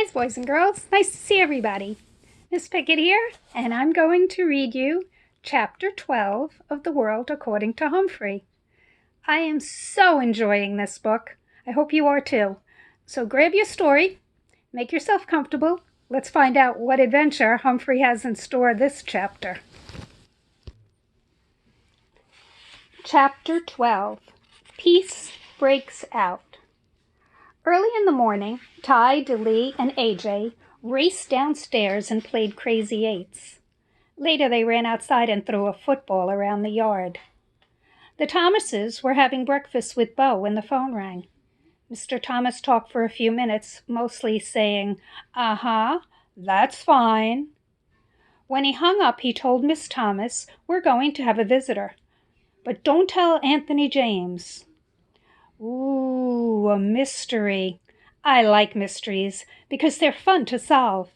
Hi, boys and girls. Nice to see everybody. Miss Pickett here, and I'm going to read you Chapter 12 of The World According to Humphrey. I am so enjoying this book. I hope you are too. So grab your story, make yourself comfortable. Let's find out what adventure Humphrey has in store this chapter. Chapter 12. Peace Breaks Out. Early in the morning, Ty, DeLee, and AJ raced downstairs and played Crazy Eights. Later, they ran outside and threw a football around the yard. The Thomases were having breakfast with Bo when the phone rang. Mr. Thomas talked for a few minutes, mostly saying, "Uh-huh, that's fine." When he hung up, he told Miss Thomas, "We're going to have a visitor, but don't tell Anthony James." Ooh, a mystery. I like mysteries because they're fun to solve.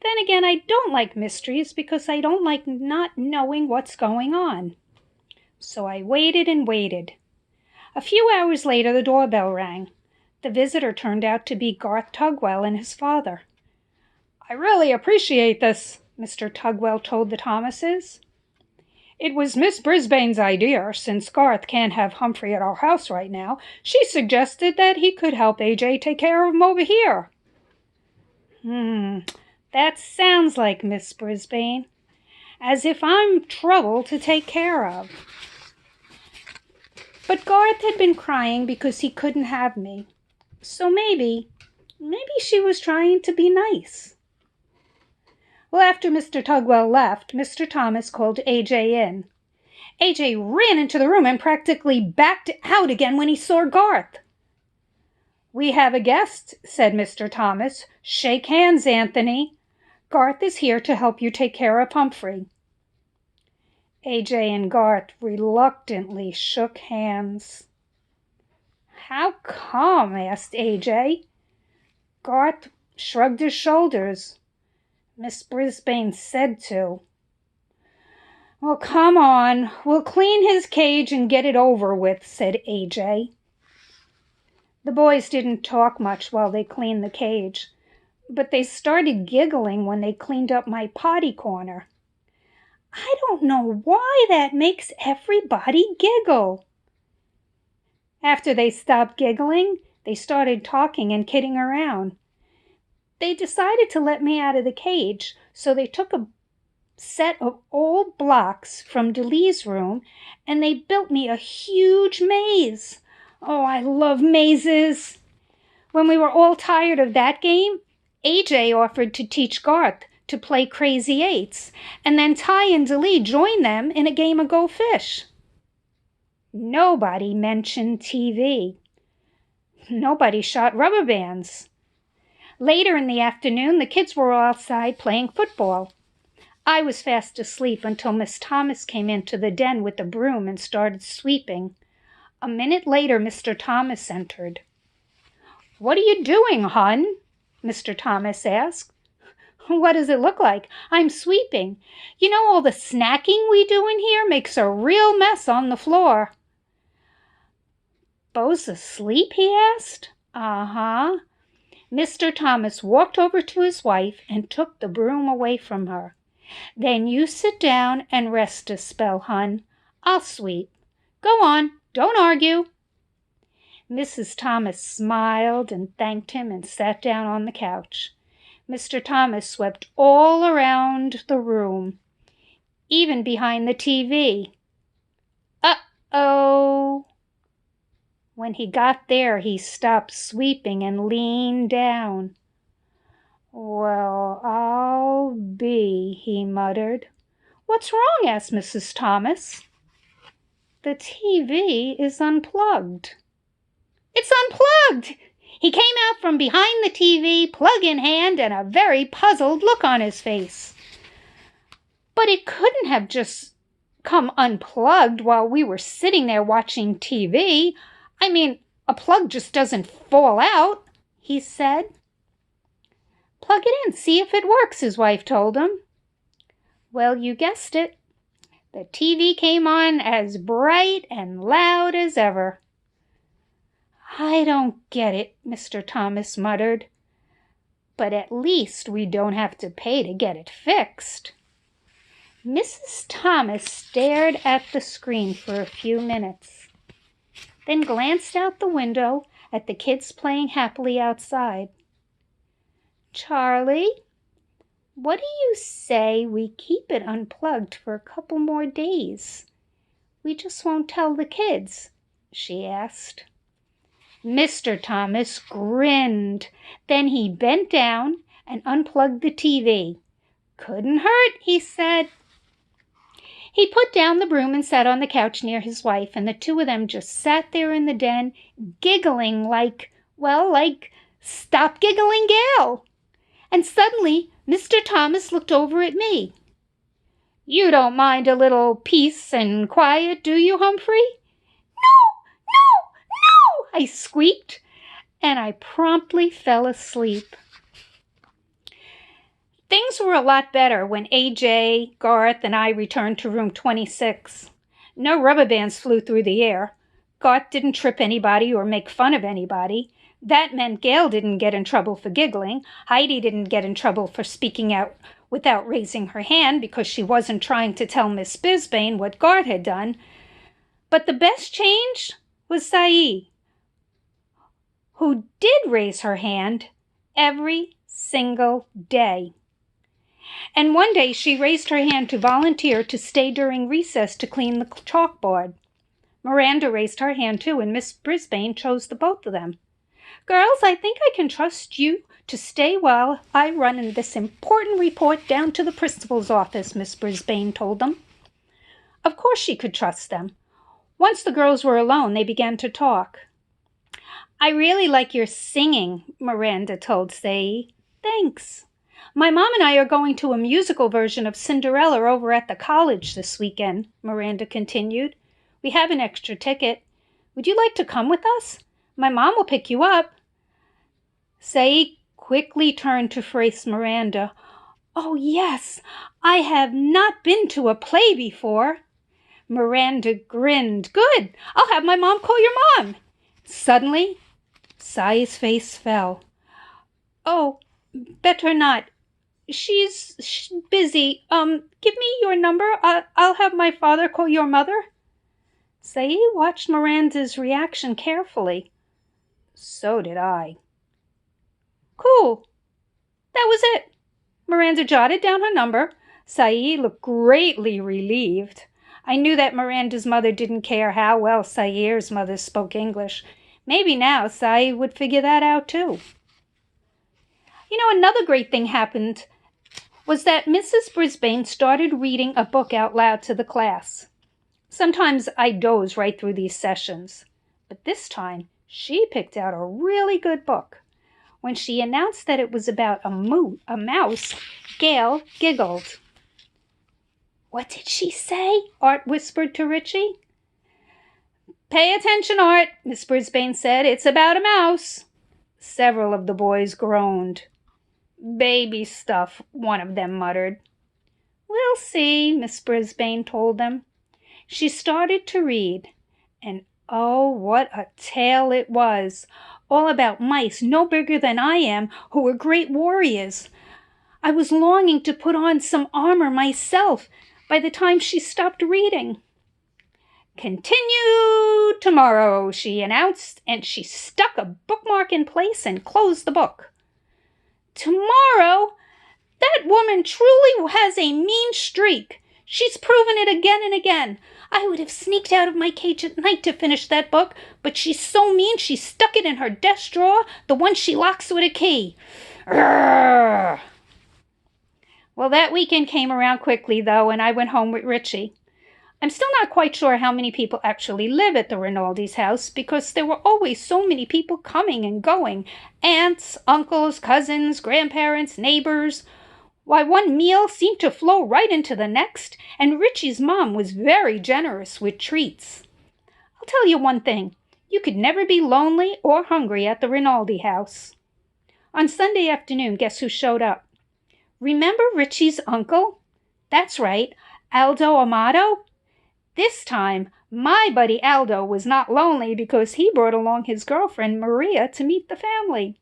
Then again, I don't like mysteries because I don't like not knowing what's going on. So I waited and waited. A few hours later, the doorbell rang. The visitor turned out to be Garth Tugwell and his father. "I really appreciate this," Mr. Tugwell told the Thomases. "It was Miss Brisbane's idea. Since Garth can't have Humphrey at our house right now, she suggested that he could help AJ take care of him over here." That sounds like Miss Brisbane. As if I'm trouble to take care of. But Garth had been crying because he couldn't have me. So maybe she was trying to be nice. Well, after Mr. Tugwell left, Mr. Thomas called AJ in. AJ ran into the room and practically backed out again when he saw Garth. "We have a guest," said Mr. Thomas. "Shake hands, Anthony. Garth is here to help you take care of Humphrey." AJ and Garth reluctantly shook hands. "How come?" asked AJ. Garth shrugged his shoulders. "Miss Brisbane said to." "Well, come on. We'll clean his cage and get it over with," said AJ. The boys didn't talk much while they cleaned the cage, but they started giggling when they cleaned up my potty corner. I don't know why that makes everybody giggle. After they stopped giggling, they started talking and kidding around. They decided to let me out of the cage, so they took a set of old blocks from DeLee's room and they built me a huge maze. Oh, I love mazes. When we were all tired of that game, AJ offered to teach Garth to play Crazy Eights, and then Ty and DeLee joined them in a game of Go Fish. Nobody mentioned TV. Nobody shot rubber bands. Later in the afternoon, the kids were outside playing football. I was fast asleep until Miss Thomas came into the den with a broom and started sweeping. A minute later, Mr. Thomas entered. "What are you doing, hon?" Mr. Thomas asked. "What does it look like? I'm sweeping. You know, all the snacking we do in here makes a real mess on the floor." "Bo's asleep?" he asked. "Uh-huh." Mr. Thomas walked over to his wife and took the broom away from her. "Then you sit down and rest a spell, hon. I'll sweep. Go on, don't argue." Mrs. Thomas smiled and thanked him and sat down on the couch. Mr. Thomas swept all around the room, even behind the TV. Uh-oh! When he got there, he stopped sweeping and leaned down. "Well, I'll be," he muttered. "What's wrong?" asked Mrs. Thomas. "The TV is unplugged." "It's unplugged!" He came out from behind the TV, plug in hand, and a very puzzled look on his face. "But it couldn't have just come unplugged while we were sitting there watching TV. I mean, a plug just doesn't fall out," he said. "Plug it in, see if it works," his wife told him. Well, you guessed it. The TV came on as bright and loud as ever. "I don't get it," Mr. Thomas muttered. but at least we don't have to pay to get it fixed." Mrs. Thomas stared at the screen for a few minutes, then glanced out the window at the kids playing happily outside. "Charlie, what do you say we keep it unplugged for a couple more days? We just won't tell the kids," she asked. Mr. Thomas grinned. Then he bent down and unplugged the TV. "Couldn't hurt," he said. He put down the broom and sat on the couch near his wife, and the two of them just sat there in the den, giggling like Stop Giggling Gal. And suddenly Mr. Thomas looked over at me. "You don't mind a little peace and quiet, do you, Humphrey?" "No, no, no," I squeaked, and I promptly fell asleep. Things were a lot better when AJ, Garth, and I returned to room 26. No rubber bands flew through the air. Garth didn't trip anybody or make fun of anybody. That meant Gail didn't get in trouble for giggling. Heidi didn't get in trouble for speaking out without raising her hand because she wasn't trying to tell Miss Brisbane what Garth had done. But the best change was Sae, who did raise her hand every single day. And one day she raised her hand to volunteer to stay during recess to clean the chalkboard. Miranda raised her hand too, and Miss Brisbane chose the both of them. "Girls, I think I can trust you to stay while I run in this important report down to the principal's office," Miss Brisbane told them. Of course she could trust them. Once the girls were alone, they began to talk. "I really like your singing," Miranda told Sae. "Thanks. My mom and I are going to a musical version of Cinderella over at the college this weekend," Miranda continued. "We have an extra ticket. Would you like to come with us? My mom will pick you up." Sae quickly turned to face Miranda. "Oh, yes, I have not been to a play before." Miranda grinned. "Good, I'll have my mom call your mom." Suddenly, Sae's face fell. "Oh, better not. She's busy. Give me your number. I'll have my father call your mother." Sae watched Miranda's reaction carefully. So did I. "Cool. That was it." Miranda jotted down her number. Sae looked greatly relieved. I knew that Miranda's mother didn't care how well Sae's mother spoke English. Maybe now Sae would figure that out too. Another great thing happened was that Mrs. Brisbane started reading a book out loud to the class. Sometimes I doze right through these sessions, but this time she picked out a really good book. When she announced that it was about a mouse, Gail giggled. "What did she say?" Art whispered to Richie. "Pay attention, Art," Miss Brisbane said. "It's about a mouse." Several of the boys groaned. "Baby stuff," one of them muttered. "We'll see," Miss Brisbane told them. She started to read, and oh, what a tale it was, all about mice no bigger than I am who were great warriors. I was longing to put on some armor myself by the time she stopped reading. "Continue tomorrow," she announced, and she stuck a bookmark in place and closed the book. "Tomorrow? That woman truly has a mean streak. She's proven it again and again. I would have sneaked out of my cage at night to finish that book, but she's so mean she stuck it in her desk drawer, the one she locks with a key. Urgh." Well, that weekend came around quickly, though, and I went home with Richie. I'm still not quite sure how many people actually live at the Rinaldi's house because there were always so many people coming and going. Aunts, uncles, cousins, grandparents, neighbors. Why, one meal seemed to flow right into the next, and Richie's mom was very generous with treats. I'll tell you one thing. You could never be lonely or hungry at the Rinaldi house. On Sunday afternoon, guess who showed up? Remember Richie's uncle? That's right, Aldo Amato. This time, my buddy Aldo was not lonely because he brought along his girlfriend Maria to meet the family.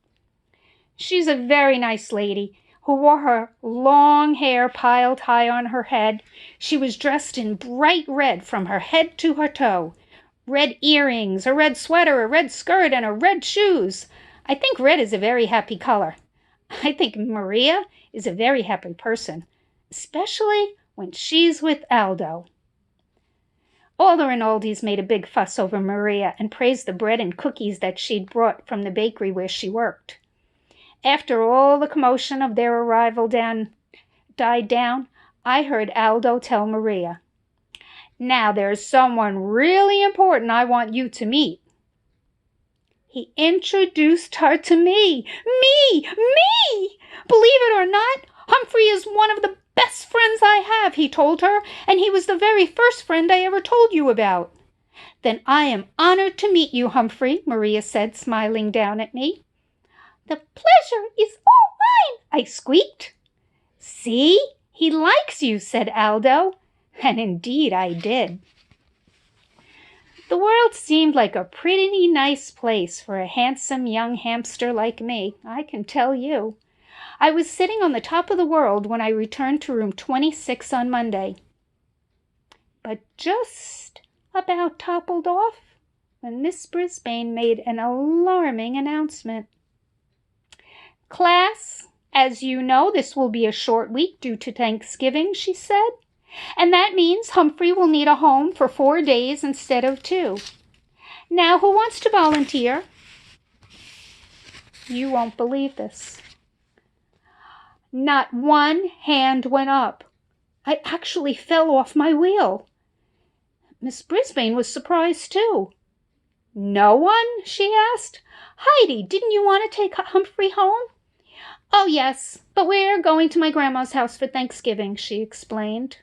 She's a very nice lady who wore her long hair piled high on her head. She was dressed in bright red from her head to her toe. Red earrings, a red sweater, a red skirt, and a red shoes. I think red is a very happy color. I think Maria is a very happy person, especially when she's with Aldo. All the Rinaldis made a big fuss over Maria and praised the bread and cookies that she'd brought from the bakery where she worked. After all the commotion of their arrival died down, I heard Aldo tell Maria, "Now there's someone really important I want you to meet." He introduced her to me. Me! Believe it or not, Humphrey is one of the best friends I have, he told her, and he was the very first friend I ever told you about. Then I am honored to meet you, Humphrey, Maria said, smiling down at me. The pleasure is all mine, I squeaked. See, he likes you, said Aldo, and indeed I did. The world seemed like a pretty nice place for a handsome young hamster like me, I can tell you. I was sitting on the top of the world when I returned to room 26 on Monday, but just about toppled off when Miss Brisbane made an alarming announcement. Class, as you know, this will be a short week due to Thanksgiving, she said, and that means Humphrey will need a home for 4 days instead of 2. Now, who wants to volunteer? You won't believe this. Not one hand went up. I actually fell off my wheel. Miss Brisbane was surprised too. No one? She asked. Heidi, didn't you want to take Humphrey home? Oh, yes, but we're going to my grandma's house for Thanksgiving, she explained.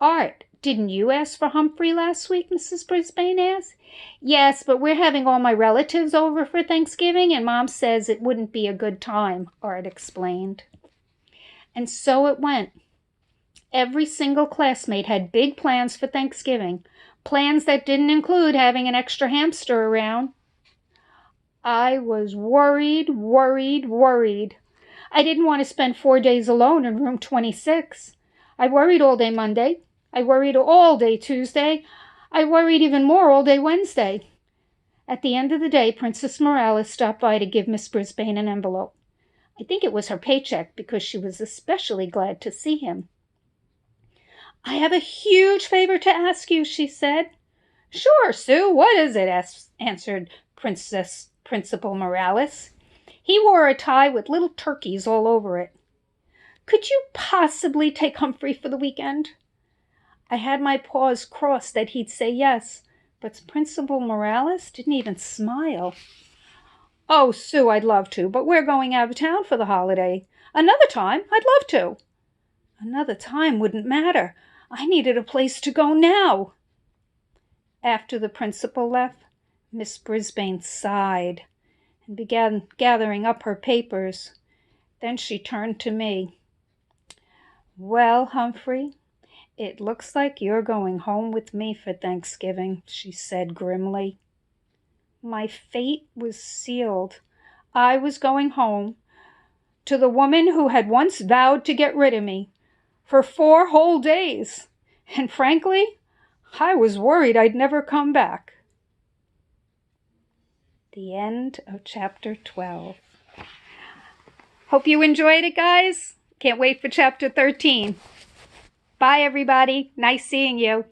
Art, didn't you ask for Humphrey last week, Mrs. Brisbane asked. Yes, but we're having all my relatives over for Thanksgiving, and Mom says it wouldn't be a good time, Art explained. And so it went. Every single classmate had big plans for Thanksgiving, plans that didn't include having an extra hamster around. I was worried. I didn't want to spend 4 days alone in room 26. I worried all day Monday. I worried all day Tuesday. I worried even more all day Wednesday. At the end of the day, Princess Morales stopped by to give Miss Brisbane an envelope. I think it was her paycheck because she was especially glad to see him. I have a huge favor to ask you, she said. Sure, Sue, what is it? Answered Principal Morales. He wore a tie with little turkeys all over it. Could you possibly take Humphrey for the weekend? I had my paws crossed that he'd say yes, but Principal Morales didn't even smile. Oh, Sue, I'd love to, but we're going out of town for the holiday. Another time, I'd love to. Another time wouldn't matter. I needed a place to go now. After the principal left, Miss Brisbane sighed and began gathering up her papers. Then she turned to me. Well, Humphrey, it looks like you're going home with me for Thanksgiving, she said grimly. My fate was sealed. I was going home to the woman who had once vowed to get rid of me for 4 whole days. And frankly, I was worried I'd never come back. The end of chapter 12. Hope you enjoyed it, guys. Can't wait for chapter 13. Bye, everybody. Nice seeing you.